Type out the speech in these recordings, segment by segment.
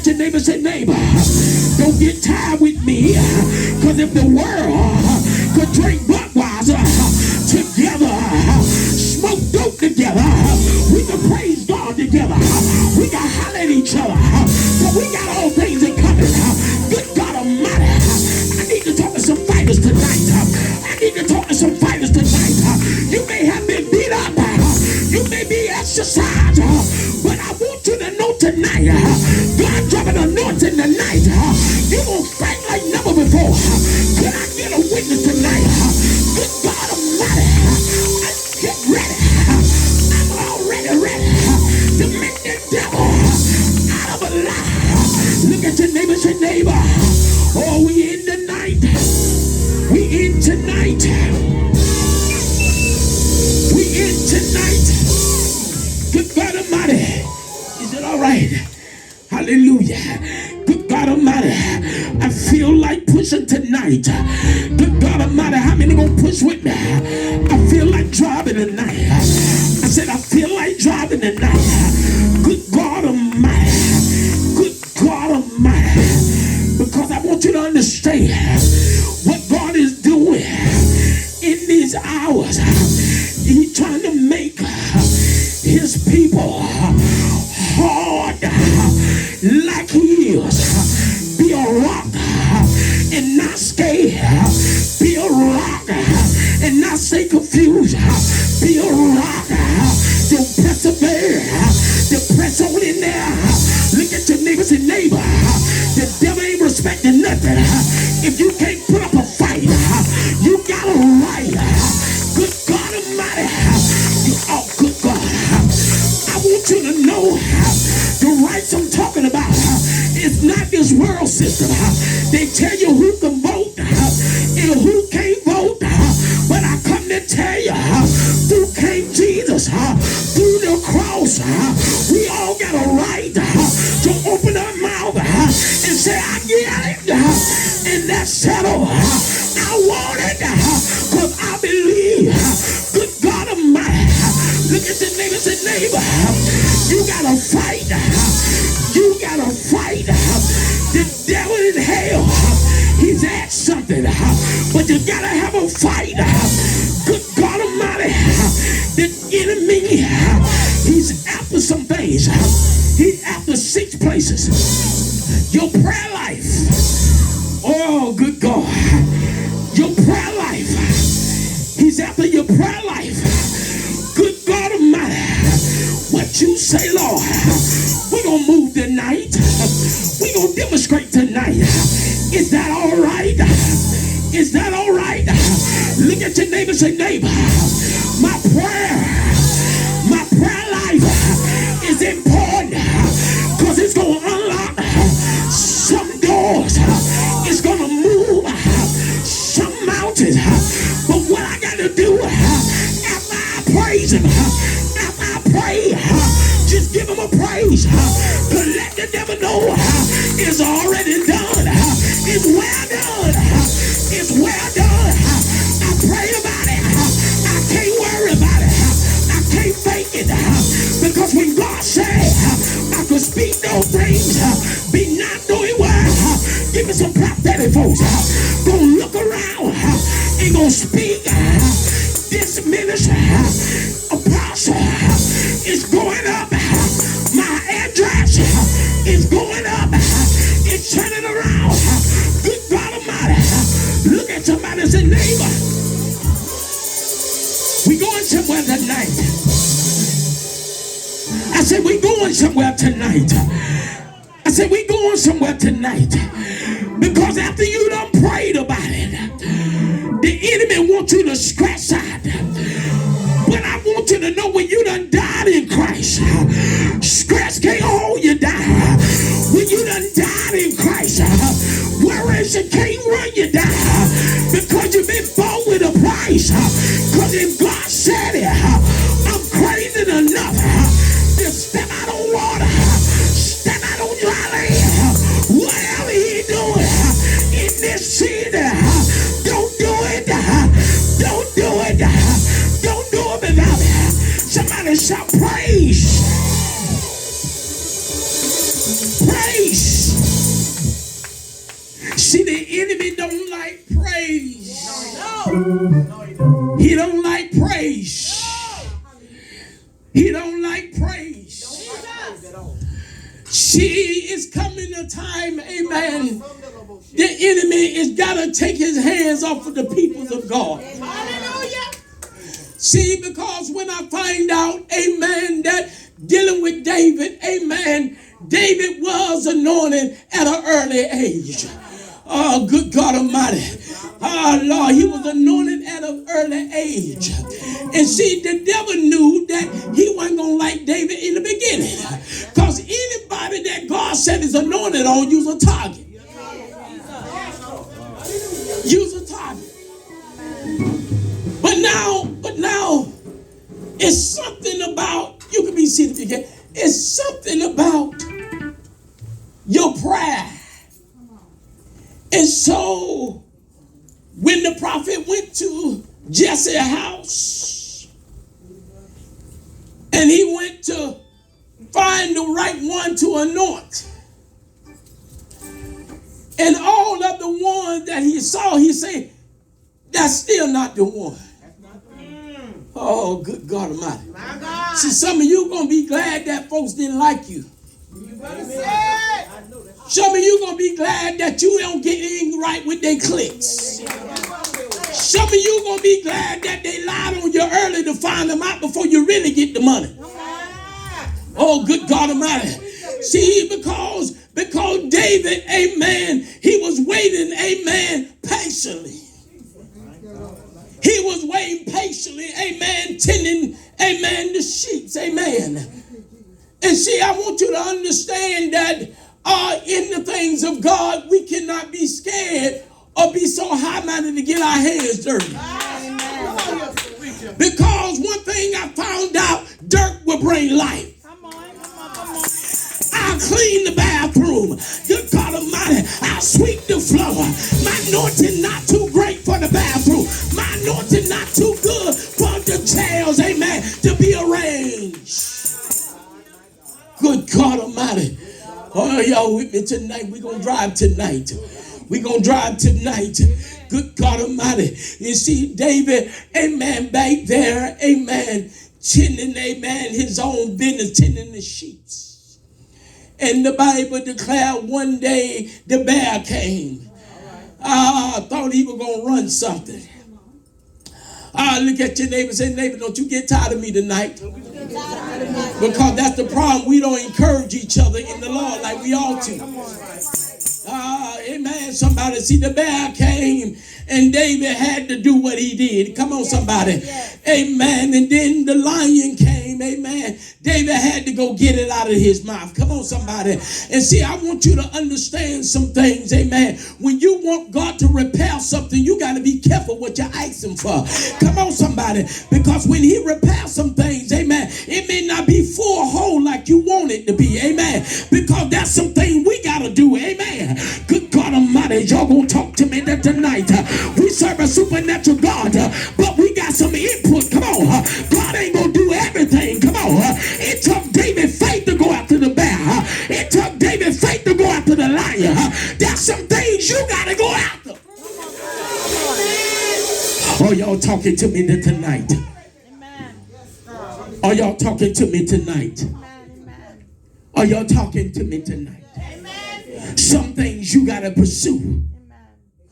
at your neighbor and say, neighbor, don't get tired with me. Because if the world could drink Budweiser together, smoke dope together, we can praise God together. We can holler at each other. But we got all things in common. Good God Almighty. I need to talk to some fighters tonight. I need to talk to some fighters tonight. You may have been beat up. You may be exercised. But I want you to know tonight, God dropping anointing tonight. You won't fight like never before. Can I get a witness tonight? Good God Almighty. Get ready. I'm already ready to make the devil out of a lie. Look at your neighbor and say, neighbor, oh, we in tonight. We in tonight. We in tonight. Good God Almighty. Is it all right? Hallelujah. Good God Almighty. I feel like pushing tonight. Good God Almighty. How many gonna push with me? I feel like driving tonight. I said I feel like driving tonight. Good God Almighty. Good God Almighty. Because I want you to understand what God is doing in these hours. He's trying to make his people hard like he is. Be a rock and not scared. Be a rock and not stay confused. Be a rock to persevere. To press on in there. Look at your neighbors and neighbor. The devil ain't respecting nothing. If you can't put up a fight, you got a right. Good God Almighty. Oh, good God. I want you to know the rights I'm talking about. It's not this world system. They tell you who can vote and who can't vote. But I come to tell you, through King Jesus, through the cross, we all got a right to open our mouth and say, I get it. And that's settled. I want it because I believe. Good God Almighty. Look at the neighbor and say, neighbor, you gotta fight. You gotta fight. The devil in hell, he's at something, but you gotta have a fight. Good God Almighty. The enemy, he's after some things. He's after 6 places. Your prayer life. Oh, good God. Your prayer life. He's after your prayer life. Good God Almighty. What you say, Lord? We're going to move tonight. We're going to demonstrate tonight. Is that all right? Is that all right? Look at your neighbor and say, neighbor, my prayer life is important because it's going to unlock some doors. It's going to move some mountains. But what I got to do after I praise him, after I pray, just give him a praise to let the devil know it's already done. It's well done. It's well done. I pray about it. I can't worry about it. I can't fake it. Because when God said I could speak those things, be not doing well. Give me some prophetic folks. Gonna look around and gonna speak. This ministry, apostle, is going up. My address is going up. It's turning around. Good God Almighty. Look at somebody and say, neighbor, we going somewhere tonight. I said, we going somewhere tonight. I said, we going somewhere tonight. Because after you done prayed about it, the enemy wants you to scratch out. But I want you to know when you done died in Christ, scratch can't hold you down. When you done died in Christ, whereas you can't run you down. Because you've been bought with a price. Because if God said it, I'm crazy enough to step out on water, step out on dry land. Whatever he doing in this season, don't do it. Don't do it. Don't do it without it. Somebody shout praise. Praise. He don't like praise. He don't like praise. See, it's coming a time, amen, the enemy is got to take his hands off of the people of God. Hallelujah. See, because when I find out, amen, that dealing with David, amen, David was anointed at an early age. Oh, good God Almighty. Oh, Lord, he was anointed at an early age. And see, the devil knew that he wasn't going to like David in the beginning. Because anybody that God said is anointed on, use a target. Use a target. But now, it's something about, you can be seated if you can, it's something about your pride. And so, when the prophet went to Jesse's house, and he went to find the right one to anoint, and all of the ones that he saw, he said, that's still not the one. Oh, good God Almighty. See, some of you going to be glad that folks didn't like you. Some of you going to be glad that you don't get in right with their cliques. Some of you going to be glad that they lied on you early to find them out before you really get the money. Oh, good God Almighty. See, because David, amen, he was waiting, amen, patiently. He was waiting patiently, amen, tending, amen, the sheep, amen. And see, I want you to understand that in the things of God, we cannot be scared or be so high-minded to get our hands dirty. Because one thing I found out, dirt will bring life. I'll clean the bathroom. Good God Almighty, I'll sweep the floor. My anointing not too great for the bathroom. My anointing not too good for the chairs, amen, to be arranged. Good God Almighty. Oh, y'all with me tonight. We're going to drive tonight. We're going to drive tonight. Good God Almighty. You see, David, amen, back there, amen, tending, amen, his own business, tending the sheep. And the Bible declared one day the bear came. I thought he was going to run something. Look at your neighbor and say, neighbor, don't you get tired of me tonight. Because that's the problem. We don't encourage each other in the Lord like we ought to. Amen. Somebody, see, the bear came and David had to do what he did. Come on, somebody. Amen. And then the lion came. Amen. David had to go get it out of his mouth. Come on, somebody. And see, I want you to understand some things. Amen. When you want God to repair something, you got to be careful what you're asking for. Come on, somebody. Because when he repairs some things, amen, it may not be full whole like you want it to be. Amen. Because that's something we got to do. Amen. Good God Almighty, y'all gonna talk to me tonight. We serve a supernatural God, but we got some input. Come on. God ain't gonna do everything. Come on. It took David faith to go after the bear. It took David faith to go after the lion. There's some things you gotta go after. Oh, y'all talking to me tonight? Are y'all talking to me tonight? Are y'all talking to me tonight? Some things you got to pursue.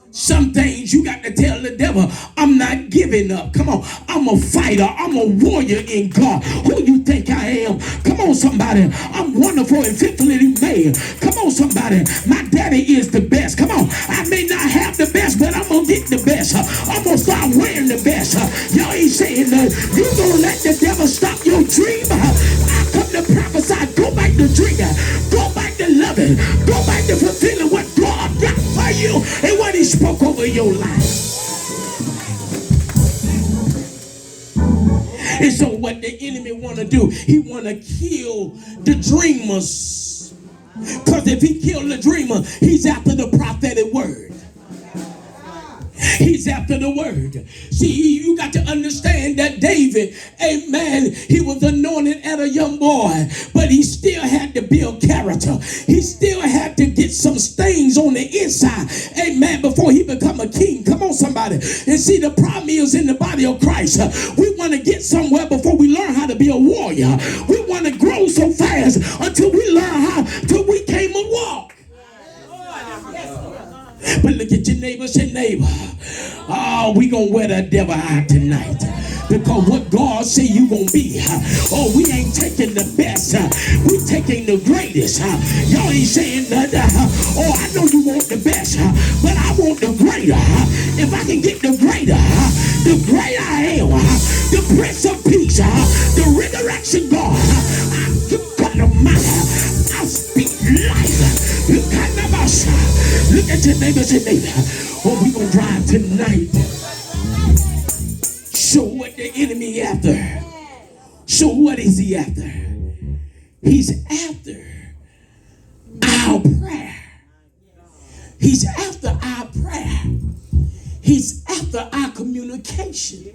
Some things you got to tell the devil, I'm not giving up. Come on, I'm a fighter. I'm a warrior in God. Who you think I am? Come on, somebody. I'm wonderful and fearfully made. Come on, somebody. My daddy is the best. Come on. I may not have the best, but I'm going to get the best. I'm going to start wearing the best. Y'all ain't saying that. You going to let the devil stop your dream? I come to prophesy. Go back to dreaming. Go back to loving. Go back to fulfilling what God got for you and what he spoke over your life. And so what the enemy want to do, he want to kill the dreamers. Because if he killed the dreamer, he's after the prophetic word. He's after the word. See, you got to understand that David, amen, he was anointed as a young boy, but he still had to build character. He still had to get some stains on the inside, amen, before he become a king. Come on, on, somebody. And see, the problem is in the body of Christ, we want to get somewhere before we learn how to be a warrior. We want to grow so fast until we learn how, till we came a walk. But look at your neighbor, say, neighbor, oh, we gonna wear the devil out tonight. Because what God say you gonna be, oh, we ain't taking the best, we taking the greatest. Y'all ain't saying nothing. Oh, I know you want the best, but I want the greater. If I can get the greater I am, the Prince of Peace, the resurrection God, God Almighty, I speak life. Look at your neighbor, say, neighbor, oh, we gonna drive tonight. Show what the enemy after. So what is he after? He's after our prayer. He's after our prayer. He's after our communication.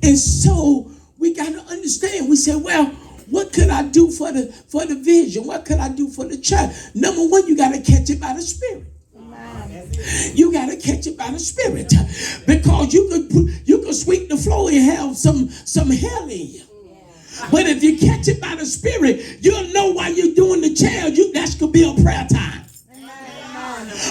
And so we got to understand. We say, well, what could I do for the vision? What could I do for the church? Number one, you got to catch it by the Spirit. You got to catch it by the Spirit, because you could sweep the floor and have some hell in you. But if you catch it by the Spirit, you'll know while you're doing the chair, that could be a prayer time.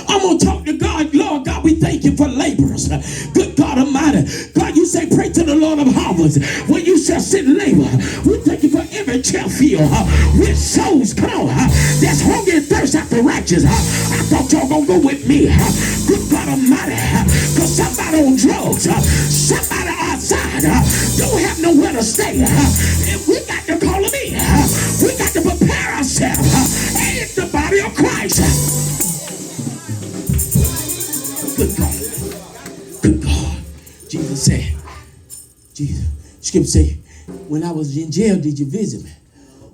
I'm going to talk to God. Lord God, we thank you for laborers. Good God Almighty. God, you say, pray to the Lord of harvest, when you shall send labor. We thank you for every chair field with souls, come on, that's hungry and thirst after righteousness. I thought y'all going to go with me. Good God Almighty. Because somebody on drugs, somebody outside, don't have nowhere to stay. And we got to call them in. We got to prepare ourselves. And it's the body of Christ. Good God. Good God. Jesus said, Scripture say, when I was in jail, did you visit me?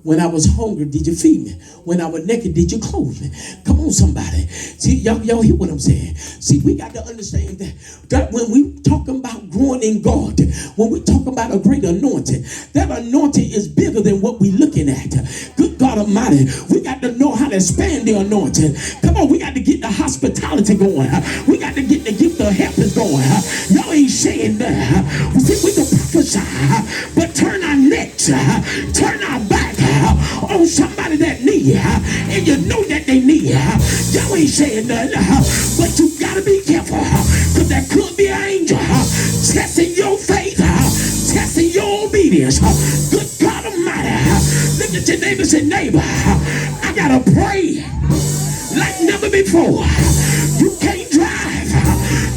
When I was hungry, did you feed me? When I was naked, did you clothe me? Come on, somebody. See, y'all hear what I'm saying? See, we got to understand that when we talking about growing in God, when we talk about a great anointing, that anointing is bigger than what we're looking at. Good God Almighty, we got to know how to expand the anointing. Come on, we got to get the hospitality going. We got to get the gift of helpers going. Y'all ain't saying that. We can prophesy, but turn our necks, turn our back on somebody that need, and you know that they need. Y'all ain't saying nothing, but you gotta be careful, because there could be an angel testing your faith, testing your obedience. Good God Almighty. Look at your neighbor and say, neighbor, I gotta pray like never before. You can't drive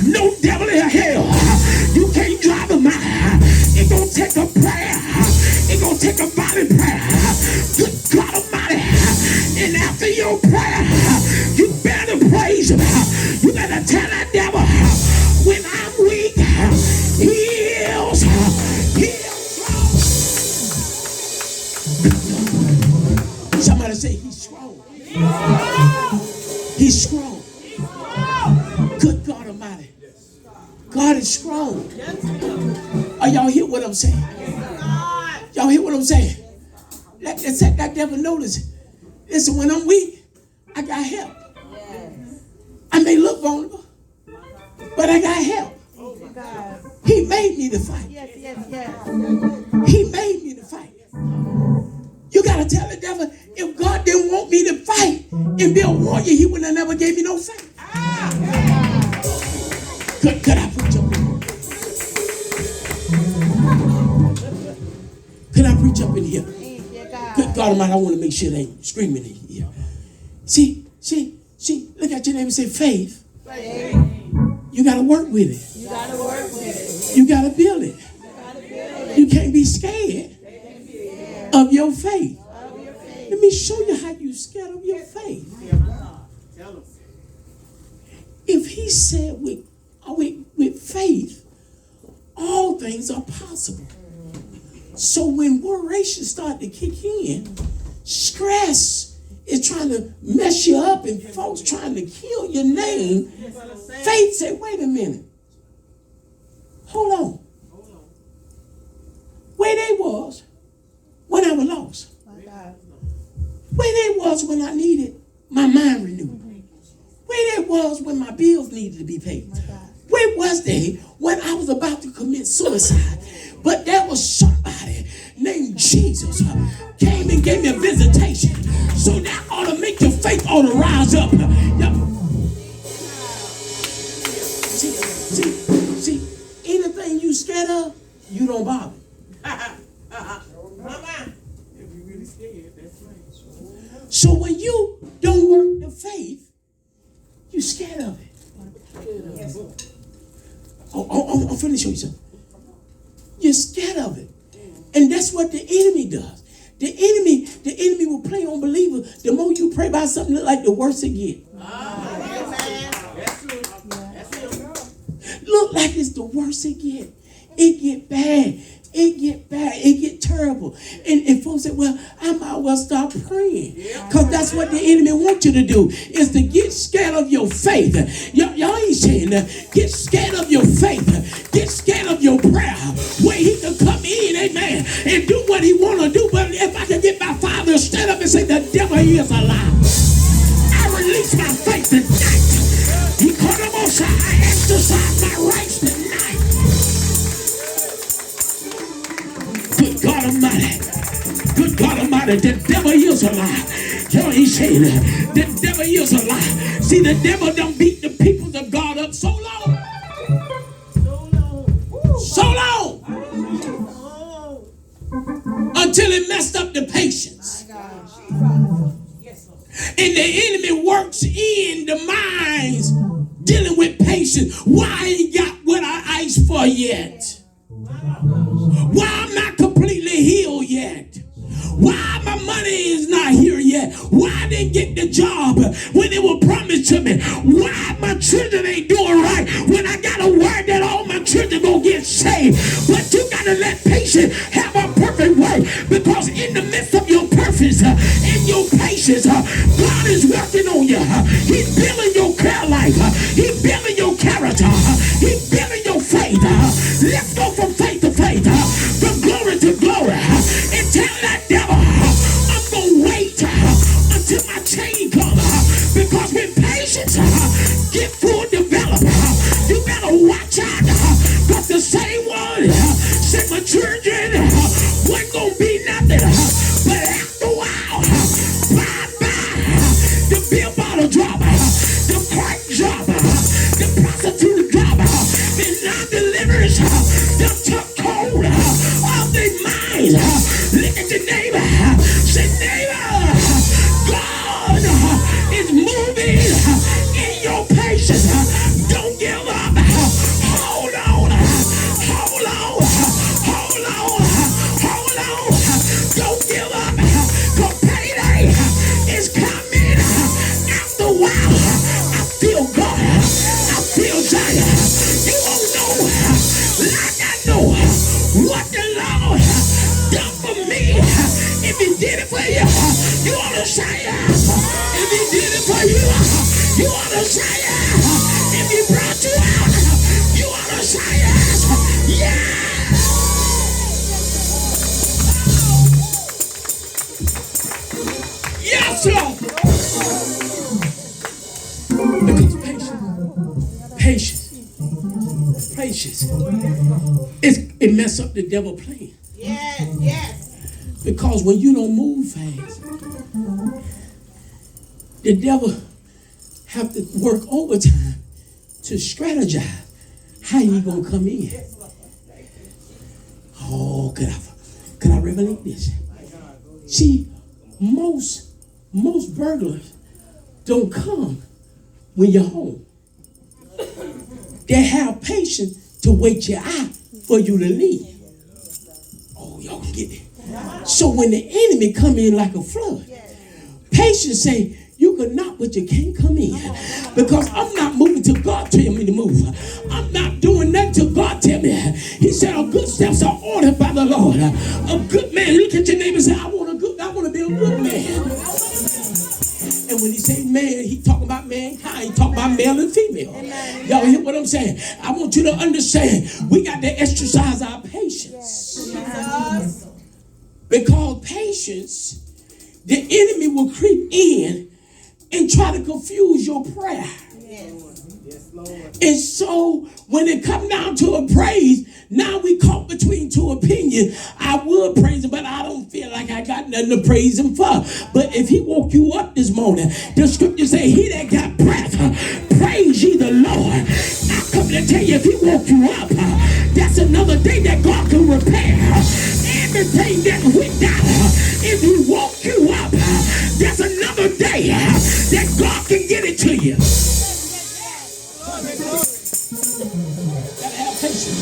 no devil in hell. You can't drive a mile. It gonna take a prayer. It gonna take a body prayer. Good God Almighty. And after your prayer, you better praise him. You better tell that devil, when I'm weak, heals. Somebody say, he's strong. He's strong. Good God Almighty. God is strong. Are y'all hear what I'm saying? Y'all hear what I'm saying? Let's let that devil notice. Listen, when I'm weak, I got help. I may look vulnerable, but I got help. He made me to fight. He made me to fight. You got to tell the devil, if God didn't want me to fight and be a warrior, he would have never gave me no faith. Could I preach up in here? Could I preach up in here? Good God Almighty, I want to make sure they ain't screaming in here. See, look at your neighbor and say, faith. You got to work with it. You got to build it. You can't be scared of your faith. Let me show you how you scared of your faith. If he said with faith, all things are possible. So when worration start to kick in, stress is trying to mess you up and folks trying to kill your name, faith said, wait a minute. Hold on. Where they was when I was lost. Where they was when I needed my mind renewed. Where they was when my bills needed to be paid. Where was they when I was about to commit suicide? But there was somebody named Jesus came and gave me a visitation. So that ought to make your faith ought to rise up. See, anything you scared of, you don't bother. So when you don't work the faith, you scared of it. I'm finna show you something. You're scared of it. And that's what the enemy does. The enemy will play on believers. The more you pray about something, look like the worse it gets. Look like it's the worse it get. It get bad. It get bad. It get terrible. And folks say, well, I might well stop praying. Because that's what the enemy wants you to do, is to get scared of your faith. Y'all ain't saying that. Get scared of your faith. Get scared of your prayer. Where he can come in, amen, and do what he want to do. But if I can get my father to stand up and say, the devil is a lie. I release my faith tonight. He called him on side. I exercise my rights tonight. Good God Almighty. Good God Almighty. The devil is a lie. Y'all ain't saying that. The devil is a lie. See, the devil don't beat the people of God up so long. So long. Until it messed up the patience. And the enemy works in the minds dealing with patience. Why I ain't got what I asked for yet? Why I'm not completely healed yet? Why my money is not here yet? Why I didn't get the job when it was promised to me? Why my children ain't doing right when I got a word that all my children gonna get saved? But you gotta let patience have a perfect way, because in the midst of your purpose, in your patience, God is working on you. He's building your prayer life. He's building your character. He's building your faith. Let's go from faith to faith, from glory to glory, and tell that devil, I'm gonna wait until my change comes, because when patience get full developed, you better watch out, because the same one said my children wasn't gonna be nothing, but after a while, bye-bye, the beer bottle dropper, the crack dropper, the prostitute dropper, the non-deliverers, the took hold of their minds. Look at your neighbor. Say, neighbor, God is moving in your patience. Don't give up. Hold on. Hold on. Hold on. Hold on. Don't give up. Because payday is coming. After a while, I feel God. I feel Zion. You won't know like I know what the Lord done for me. If he did it for you, you ought to say it. If he did it for you, you ought to say it. If he brought you out, you ought to say it. Yeah. Yes, Lord. Because patience, it mess up the devil plan. Yes. Because when you don't move fast, the devil have to work overtime to strategize how he gonna come in. Oh, could I revelate this? See, most burglars don't come when you're home. They have patience to wait you out for you to leave. Oh, y'all can get it. So when the enemy come in like a flood, patience say, you can knock, but you can't come in. Because I'm not moving till God tell me to move. I'm not doing nothing till God tell me. He said, our good steps are ordered by the Lord. A good man, look at your neighbor and say, I want to be a good man. And when he say man, he talking about mankind. He talking about male and female. Y'all hear what I'm saying? I want you to understand, we got to exercise our patience. Because patience, the enemy will creep in and try to confuse your prayer. And so when it come down to a praise, now we caught between two opinions. I would praise him, but I don't feel like I got nothing to praise him for. But if he woke you up this morning, the scripture say, he that got breath, praise ye the Lord. I come to tell you, if he woke you up, that's another day that God can repair everything that went down. If he woke you up, that's another day that God can get it to you. Gotta have patience.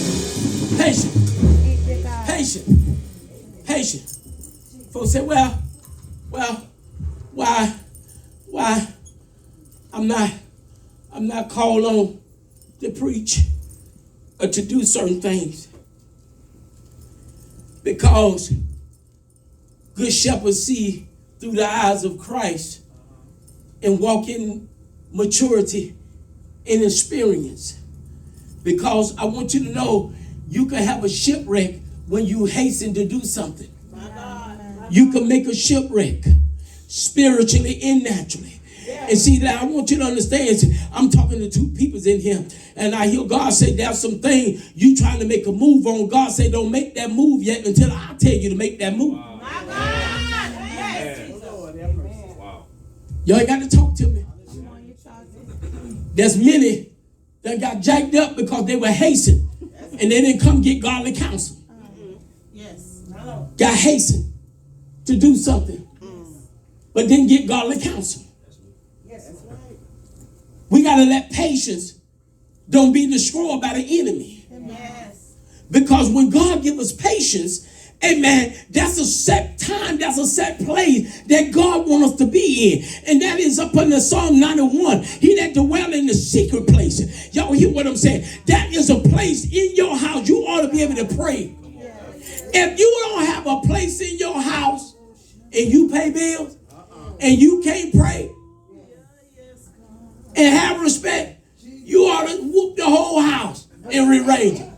Patience. Folks say, well, why I'm not called on to preach or to do certain things. Because good shepherds see through the eyes of Christ and walk in maturity and experience. Because I want you to know you can have a shipwreck when you hasten to do something. You can make a shipwreck spiritually and naturally. And see, that I want you to understand, I'm talking to two peoples in here, and I hear God say there's some thing you trying to make a move on. God say don't make that move yet until I tell you to make that move. Wow. Y'all ain't got to talk to me. There's many that got jacked up because they were hastened and they didn't come get godly counsel. Got hastened to do something, but didn't get godly counsel. We got to let patience don't be destroyed by the enemy. Because when God gives us patience, amen, that's a set time, that's a set place that God wants us to be in. And that is up under Psalm 91. He that dwell in the secret place. Y'all hear what I'm saying? That is a place in your house you ought to be able to pray. If you don't have a place in your house and you pay bills and you can't pray and have respect, you ought to whoop the whole house and rearrange it.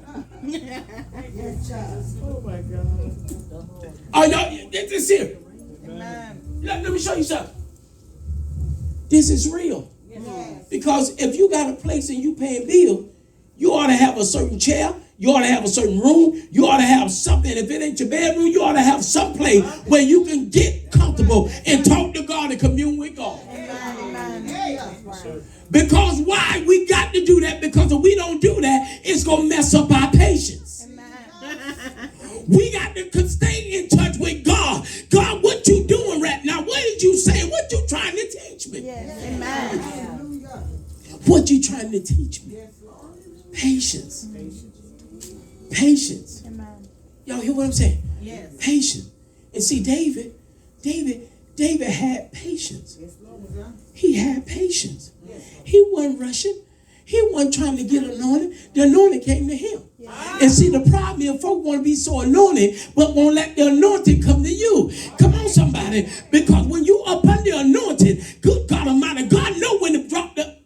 Oh my God. Oh, y'all, this is here. Let me show you something. This is real. Because if you got a place and you paying bill, you ought to have a certain chair. You ought to have a certain room. You ought to have something. If it ain't your bedroom, you ought to have some place where you can get comfortable and talk to God and commune with God. Because why? We got to do that, because if we don't do that, it's going to mess up our patience. We got to stay in touch with God. God, what you doing right now? What did you say? What you trying to teach me? What you trying to teach me? Patience. Patience. Y'all hear what I'm saying? Patience. And see, David had patience. He had patience. He wasn't rushing. He wasn't trying to get anointed. The anointing came to him. And see, the problem is folks want to be so anointed, but won't let the anointing come to you. Come on, somebody. Because when you up under anointing, good God Almighty, God know when to drop the...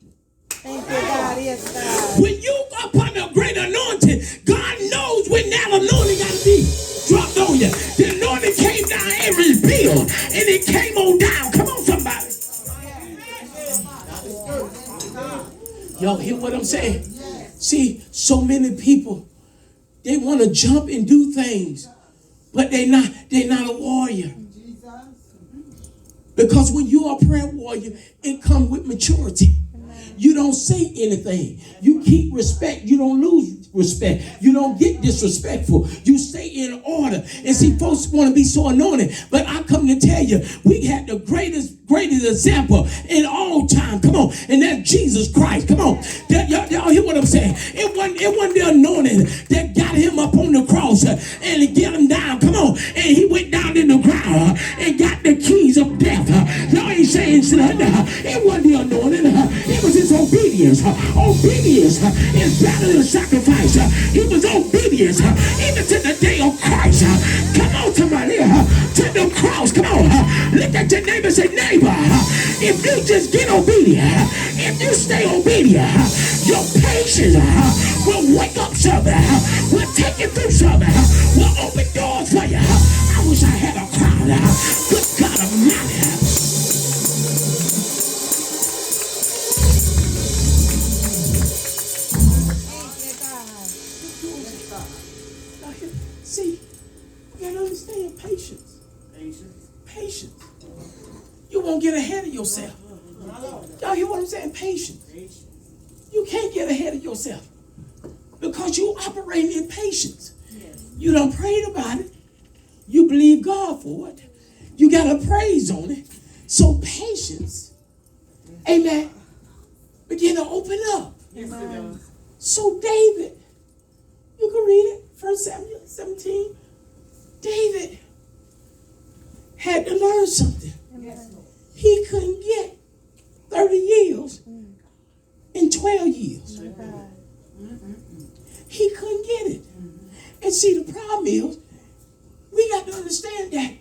Thank you, God. Yes, God. When you up under a great anointing, God knows when that anointing got to be dropped on you. The anointing came down every bill, and it came on down. Come on, somebody. Y'all hear what I'm saying? See, so many people, they want to jump and do things, but they're not a warrior. Because when you are a prayer warrior, it comes with maturity. You don't say anything. You keep respect. You don't lose respect. You don't get disrespectful. You stay in order. And see, folks want to be so anointed, but I come to tell you, we had the greatest example in all time. Come on. And that's Jesus Christ. Come on. Y'all hear what I'm saying? It wasn't the anointing that got him up on the cross and get him down. Come on. And he went down in the ground and got the keys of death. Y'all ain't saying something. It wasn't the anointing. It was his obedience. Obedience is better than sacrifice. He was obedience even to the day of Christ. Come on, somebody. To the cross. Come on. Look at your neighbor and say, neighbor, if you just get obedient, if you stay obedient, your patience will wake up something, will take you through something, will open doors for you. I wish I had a crowd. Good God Almighty. You won't get ahead of yourself. Y'all hear what I'm saying? Patience. You can't get ahead of yourself because you operate in patience. You done prayed about it. You believe God for it. You got a praise on it. So patience, amen, begin to open up. Amen. So David, you can read it, 1 Samuel 17. David had to learn something. He couldn't get 30 years in 12 years. He couldn't get it. And see, the problem is, we got to understand that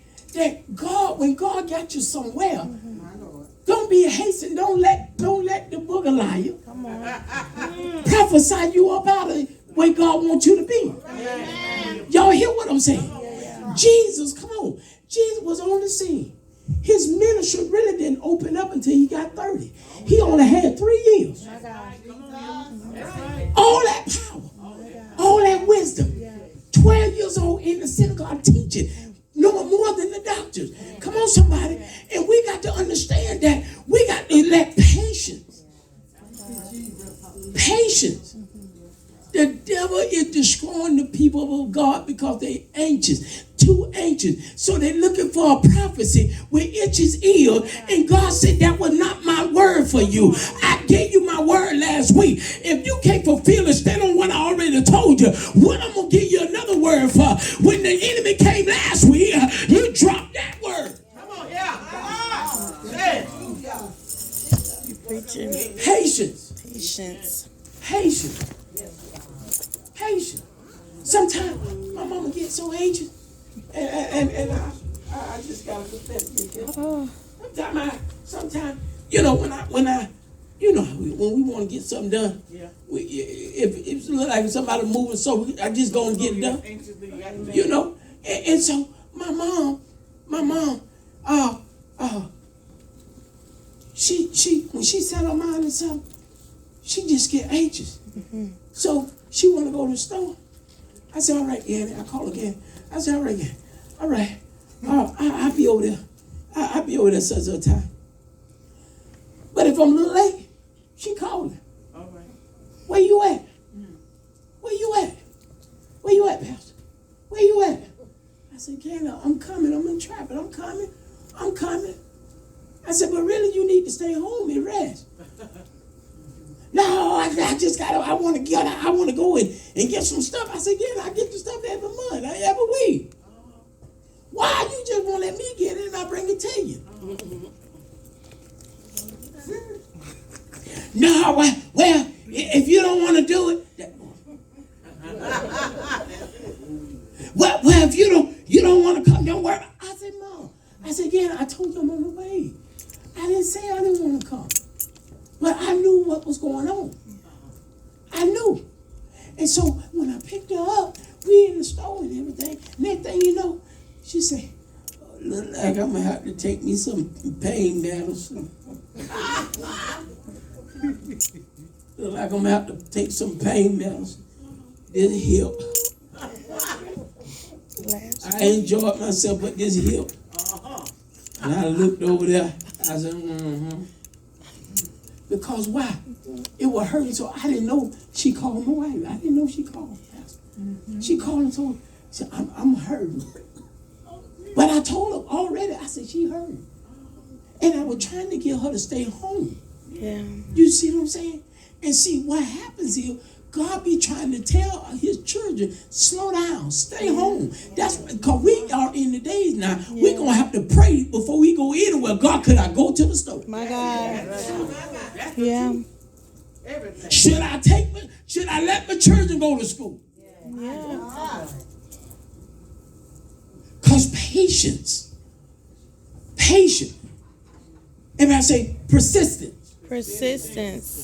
God, when God got you somewhere, don't be hasty. Don't let the booger lie you. Come on. Prophesy you up out of where God wants you to be. Y'all hear what I'm saying? Jesus, come on. Jesus was on the scene. His ministry really didn't open up until he got 30. He only had 3 years. All that power, all that wisdom. 12 years old in the synagogue teaching, knowing more than the doctors. Come on, somebody. And we got to understand that we got to let patience. The devil is destroying the people of God because they're anxious, too anxious. So they're looking for a prophecy with itches ear. And God said, that was not my word for you. I gave you my word last week. If you can't fulfill it, stand on what I already told you. What I'm going to give you another word for. When the enemy came last week, you dropped that word. Come on, yeah. You preaching. Patience. Patience. Sometimes my mama gets so anxious, and I just gotta confess this. Sometimes, you know, when I, you know, when we want to get something done, if it look like somebody moving, so I just gonna get it done, you know. And so my mom, she when she set her mind on something, she just get anxious. So she want to go to the store. I said, all right, yeah. I call again. I said, all right, yeah. All right. I'll be over there. I'll be over there some time. But if I'm a little late, she calling. All right. Where you at? Where you at? Where you at, Pastor? Where you at? I said, Kayla, I'm coming. I'm in traffic. I'm coming. I said, but really, you need to stay home and rest. No, I just got to, I want to go and get some stuff. I said, yeah, I get the stuff every month, every week. Why you just won't let me get it and I bring it to you? No, well, if you don't want to do it, well, if you don't want to come, don't worry. I said, Mom. I said, yeah, I told you I'm on the way. I didn't say I didn't want to come. But I knew what was going on. I knew. And so when I picked her up, we in the store and everything. Next thing you know, she said, look like I'm going to have to take me some pain medicine. Look like I'm going to have to take some pain medicine. This hip. I enjoyed myself, but this hip. And I looked over there. I said, Because why? It was hurting, so I didn't know she called my wife. I didn't know she called Pastor. She called and told me, said, I'm hurting. But I told her already, I said, she hurting. And I was trying to get her to stay home. Yeah. You see what I'm saying? And see, what happens here, God be trying to tell his children, slow down, stay home. That's because we are in the days now, we're going to have to pray before we go anywhere. God, could I go to the store? My God. Yeah. Should I let my children go to school? Yeah. Because patience. And I say persistence.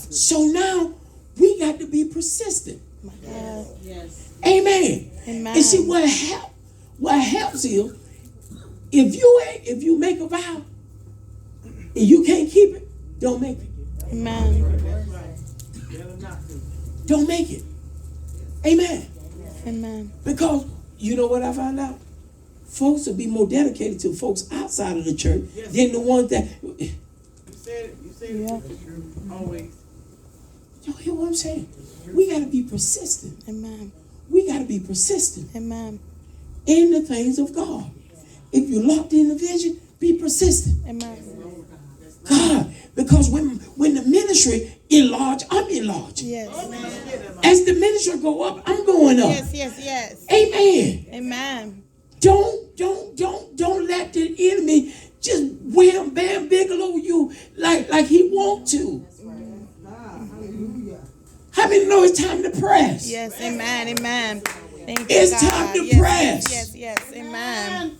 So now we got to be persistent. My God. Yes. Amen. Amen. And see what helps is if you make a vow and you can't keep it, don't make it. Amen. Don't make it. Amen. Amen. Because you know what I found out? Folks will be more dedicated to folks outside of the church than the ones that Yeah. Y'all hear what I'm saying? We got to be persistent. Amen. We got to be persistent Amen. in the things of God. If you're locked in the vision, be persistent. Amen. God, because when the ministry enlarge, I'm enlarged. Yes. As the ministry go up, I'm going up. Yes. Amen. Amen. Don't let the enemy just wham bam bigelow you like he want to. How many know it's time to press? Yes. Amen. Thank you, It's God. time to press. Yes. Amen.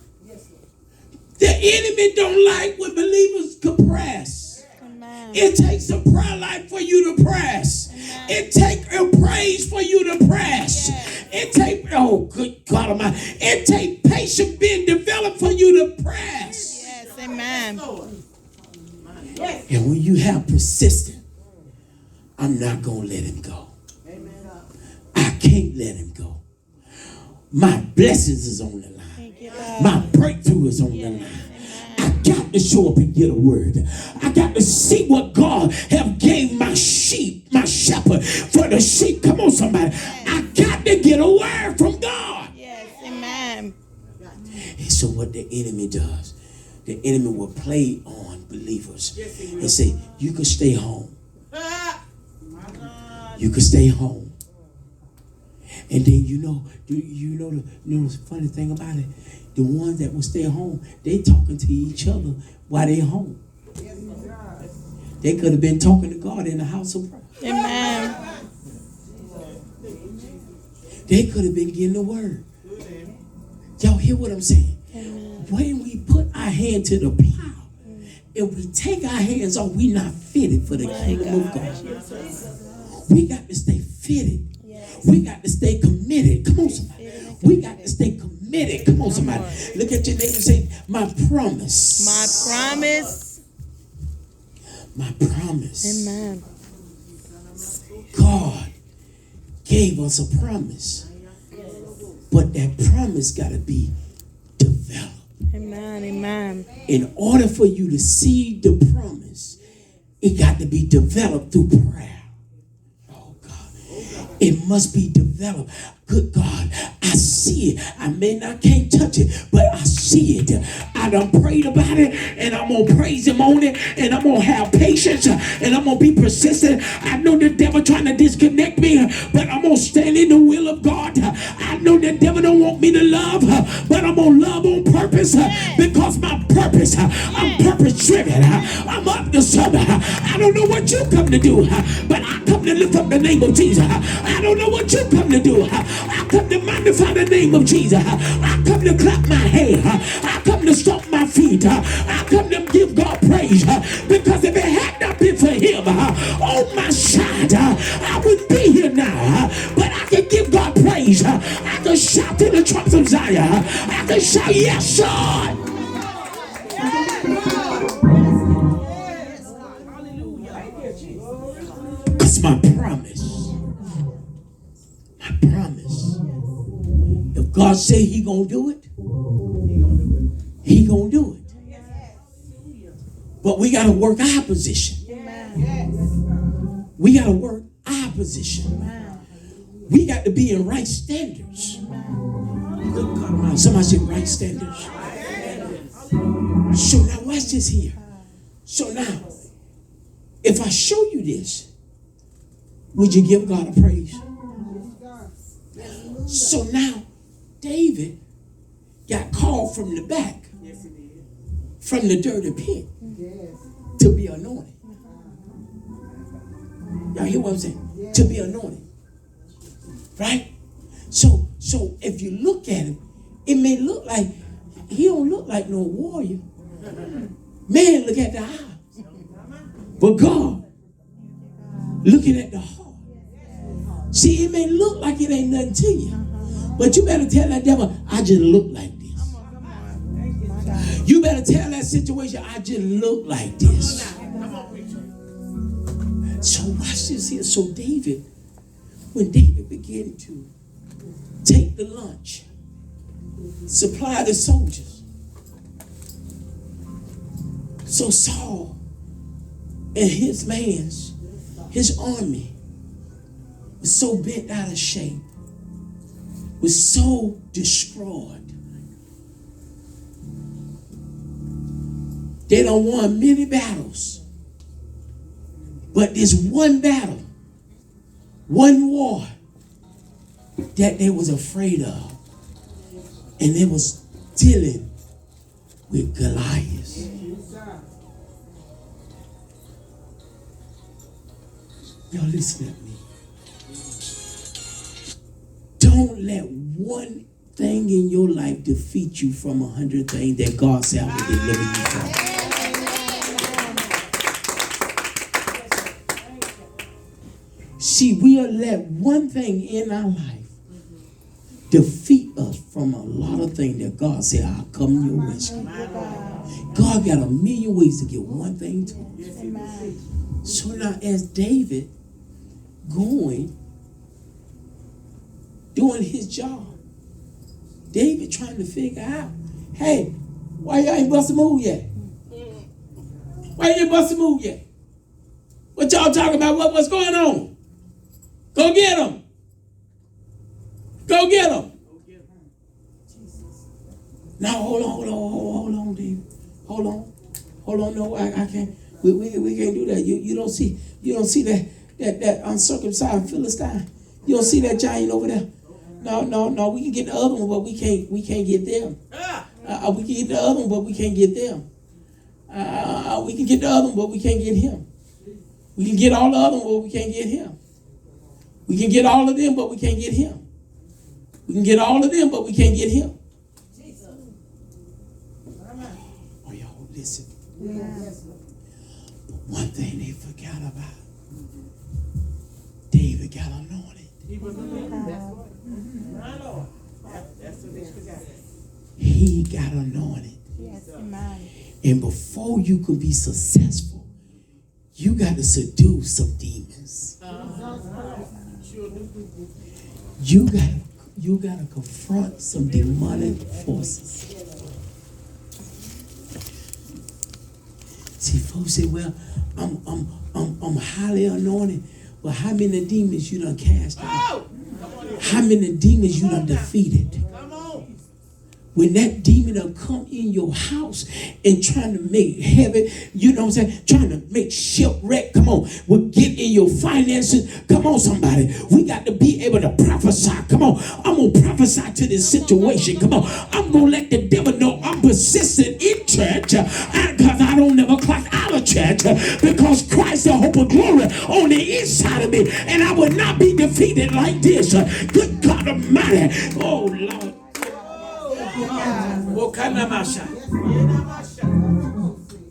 The enemy don't like when believers can press. Amen. It takes a prayer life for you to press. Amen. It takes a praise for you to press. Yes. It takes, oh good God Almighty, it takes patience being developed for you to press. Yes. Amen. And when you have persistence, I'm not going to let him go. I can't let him go. My blessings is on the line. Thank you, God. My breakthrough is on the line. I got to show up and get a word. I got to see what God have gave my sheep, my shepherd for the sheep. Come on, somebody. I got to get a word from God. Yes. Amen. And so what the enemy does, the enemy will play on believers and say, you can stay home. You can stay home. And then you know the funny thing about it, the ones that will stay home, they talking to each other while they home. They could have been talking to God in the house of prayer. Amen. They could have been getting the word. Y'all hear what I'm saying? Amen. When we put our hand to the plow, if we take our hands off, we not fitted for the kingdom of God. We got to stay fitted. Yes. We got to stay committed. Come on, somebody. We got to stay committed. Come on, somebody. Look at your neighbor and say, my promise. My promise. My promise. Amen. God gave us a promise. But that promise got to be developed. Amen. In order for you to see the promise, it got to be developed through prayer. Oh God. It must be developed. Good God, I see it. I can't touch it, but I see it. I done prayed about it, and I'm going to praise him on it, and I'm going to have patience, and I'm going to be persistent. I know the devil trying to disconnect me, but I'm going to stand in the will of God. I know the devil don't want me to love, but I'm going to love on purpose, because my purpose, I'm purpose driven. I'm up to something. I don't know what you come to do, but I come to lift up the name of Jesus. I don't know what you come to do. I come to magnify the name of Jesus. I come to clap my hands. I come to stomp my feet. I come to give God praise. Because if it had not been for him on my side, I wouldn't be here now. But I can give God praise. I can shout to the trumps of Zion. I can shout, yes, Lord. Because my promise. My promise. If God say he gonna do it, he gonna do it. But we gotta work our position. We gotta work our position. We got to be in right standards. Good God Almighty. Somebody said right standards. So now watch this here. So now, if I show you this, would you give God a praise? So now, David got called from the back, from the dirty pit, to be anointed. Y'all hear what I'm saying? To be anointed. Right? So if you look at him, it may look like, he don't look like no warrior. Man, look at the eyes. But God, looking at the heart. See, it may look like it ain't nothing to you. But you better tell that devil, I just look like this. You better tell that situation, I just look like this. So watch this here. So David, when David began to take the lunch, supply the soldiers. So Saul And his army was so bent out of shape, was so destroyed. They done won many battles. But this one battle, one war that they was afraid of. And they was dealing with Goliath. Y'all listen at me. Don't let one thing in your life defeat you from 100 things that God said I will deliver you from. See, we'll let one thing in our life defeat us from a lot of things that God said, I'll come to your rescue. God got a million ways to get one thing to us. So now as David doing his job, David trying to figure out, hey, why y'all ain't bust a move yet? Why you ain't bust a move yet? What y'all talking about? What's going on? Go get him. Go get him. Now hold on, David. Hold on. No, I can't. We can't do that. You don't see that uncircumcised Philistine. You don't see that giant over there. No. We can get the other one, but we can't get them. We can get the other one, but we can't get them. We can get the other one, but we can't get him. We can get all the other one, but we can't get him. We can get all of them, but we can't get him. We can get all of them, but we can't get him. Oh, y'all listen. But one thing they forgot about, David got anointed. He got anointed. And before you can be successful, you got to seduce some demons. You got to confront some demonic forces. See, folks say, "Well, I'm highly anointed." Well, how many demons you done cast out? How many demons you done defeated? When that demon will come in your house and trying to make heaven, you know what I'm saying? Trying to make shipwreck. Come on. We'll get in your finances. Come on, somebody. We got to be able to prophesy. Come on. I'm going to prophesy to this situation. Come on. I'm going to let the devil know I'm persistent in church because I don't never clock out of church because Christ, the hope of glory, on the inside of me. And I will not be defeated like this. Good God Almighty. Oh, Lord.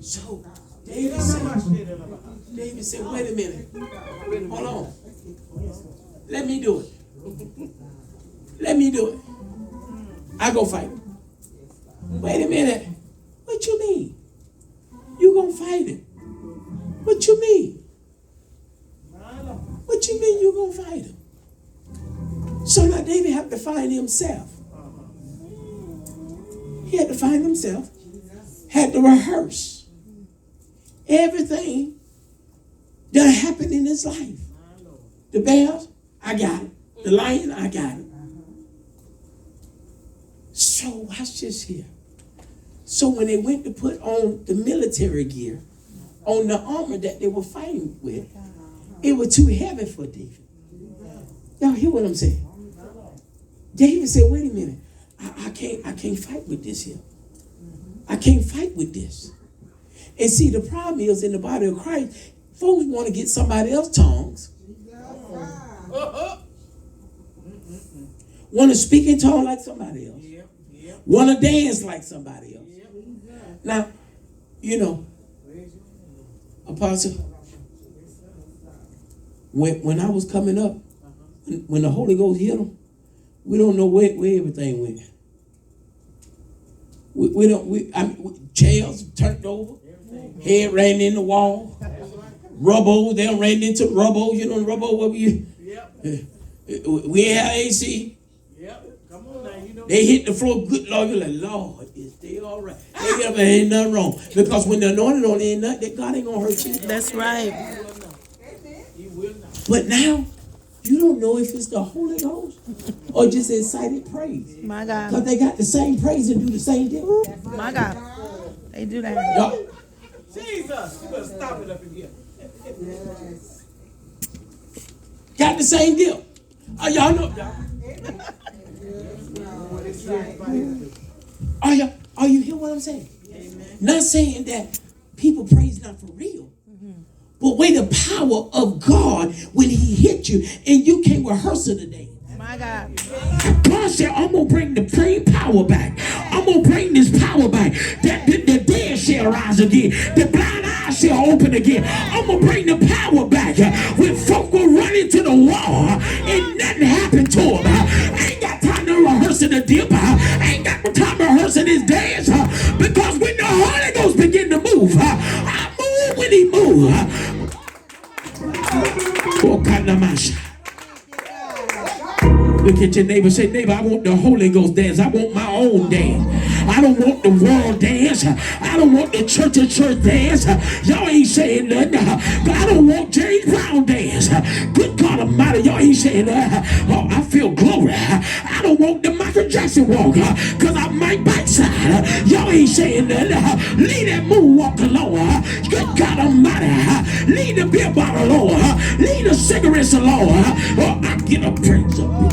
So David said, wait a minute. Hold on. Let me do it. I go fight. Wait a minute. What you mean? You gonna fight him? What you mean? What you mean you gonna fight him? So now David had to find himself. He had to find himself, had to rehearse everything that happened in his life. The bears, I got it. The lion, I got it. So watch this here. So when they went to put on the military gear, on the armor that they were fighting with, it was too heavy for David. Y'all hear what I'm saying? David said, wait a minute. I can't fight with this here. I can't fight with this. And see, the problem is in the body of Christ, folks want to get somebody else's tongues. Want to speak in tongues like somebody else. Want to dance like somebody else. Now, you know, Apostle, when I was coming up, when the Holy Ghost hit them, we don't know where everything went. Chairs turned over, head ran in the wall, rubble, they ran into rubble, you know, rubble where we ain't had AC. They hit the floor, good Lord, you're like, Lord, is there They all right. They get up, there ain't nothing wrong. Because when the anointed on, ain't nothing, God ain't gonna hurt you. That's right. You will not. But now, you don't know if it's the Holy Ghost or just incited praise. My God. Because they got the same praise and do the same deal. My God. They do that. Y'all, Jesus, you better stop it up in here. got the same deal. Y'all know. Are you hear what I'm saying? Amen. Not saying that people praise not for real. But wait, the power of God when he hit you and you can't rehearse it today. My God. God said, I'm going to bring the same power back. I'm going to bring this power back. That the dead shall rise again. The blind eyes shall open again. I'm going to bring the power back. When folk will run into the wall and nothing happened to them. I ain't got time to rehearse the dip. I ain't got no time to rehearse this dance. Because when the Holy Ghost begin to move, I move when he moves. Look at your neighbor, say, neighbor, I want the Holy Ghost dance. I want my own dance. I don't want the world dance. I don't want the church dance. Y'all ain't saying nothing. I don't want James Brown dance. Good God Almighty, y'all ain't saying that. Oh, I feel glory. I don't want the Michael Jackson walk because I might backslide. Y'all ain't saying nothing. Leave that moonwalk alone. Good God Almighty. Leave the beer bottle alone. Leave the cigarettes alone. Oh, I get a praise up.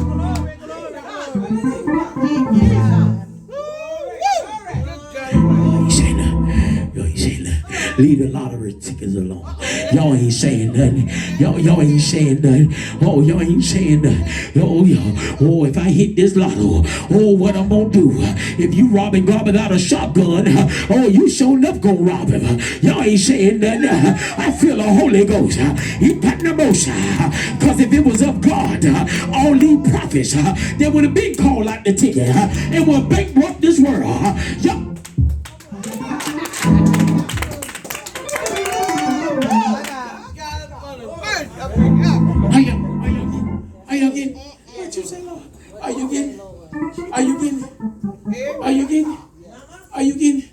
Leave the lottery tickets alone. Y'all ain't saying nothing. Y'all ain't saying nothing. Oh, y'all ain't saying nothing. Oh, if I hit this lotto, oh, what I'm gonna do? If you robbing God without a shotgun, oh, you sure enough gonna rob him. Y'all ain't saying nothing. I feel the Holy Ghost. He got the motion. Because if it was of God, all these prophets, they would have been called out the ticket and would bankrupt this world. Y'all. Are you getting? What you say, Lord? Are you getting? Are you getting? Are you getting? Are you getting?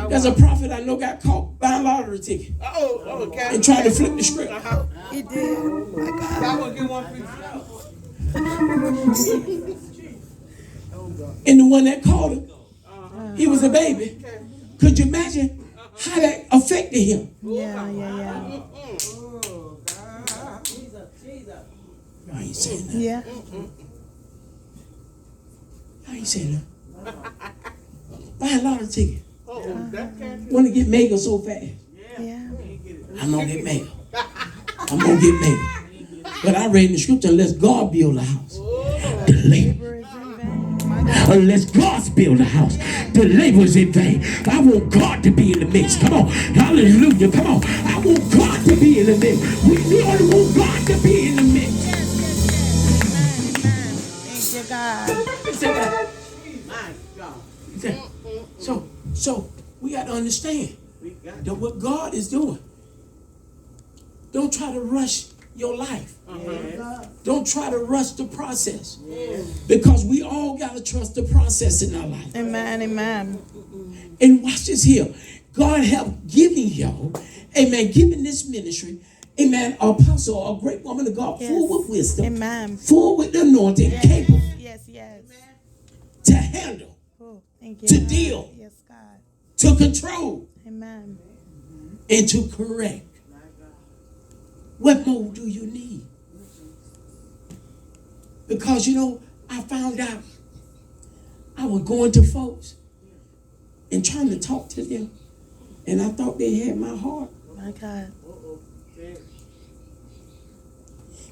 There's a prophet I know got caught buying lottery ticket and trying to flip the script. He did. My God. I will get one for And the one that called him, he was a baby. Could you imagine how that affected him? Yeah. I ain't saying that. Yeah. I ain't saying that. Buy a lottery ticket. Want to get mega so fast. Yeah. I'm gonna get mega. I'm gonna get mega. But I read in the scripture, unless God build a house, the labor. Unless God build a house, the labor is in vain. I want God to be in the mix. Come on. Hallelujah. Come on. I want God to be in the mix. We only want God to be in the mix. So we got to understand that what God is doing. Don't try to rush your life. Don't try to rush the process. Because we all got to trust the process in our life. Amen. And watch this here. God have given y'all, amen, given this ministry, amen, apostle, a great woman of God, full with wisdom, amen, full with the anointing, capable to handle, to deal, to control, amen, and to correct. What more do you need? Because, I found out I was going to folks and trying to talk to them, and I thought they had my heart. My God.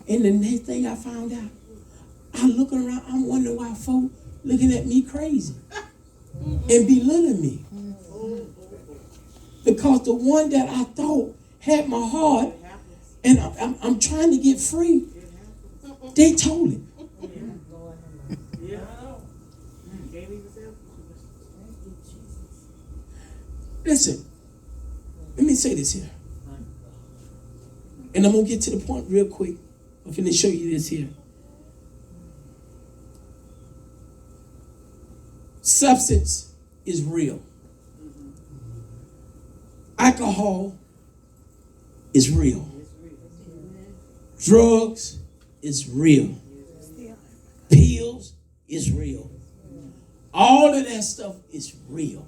And the next thing I found out, I'm looking around, I'm wondering why folks looking at me crazy and belittling me. Because the one that I thought had my heart, and I'm trying to get free, they told it. Listen, let me say this here. And I'm going to get to the point real quick. I'm going to show you this here. Substance is real. Alcohol is real. Drugs is real. Pills is real. All of that stuff is real.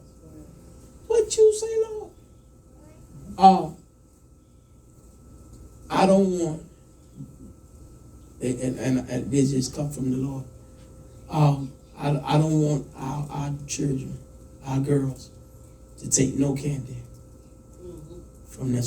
What you say, Lord? I don't want, and this just come from the Lord. I don't want our children, our girls, to take no candy from that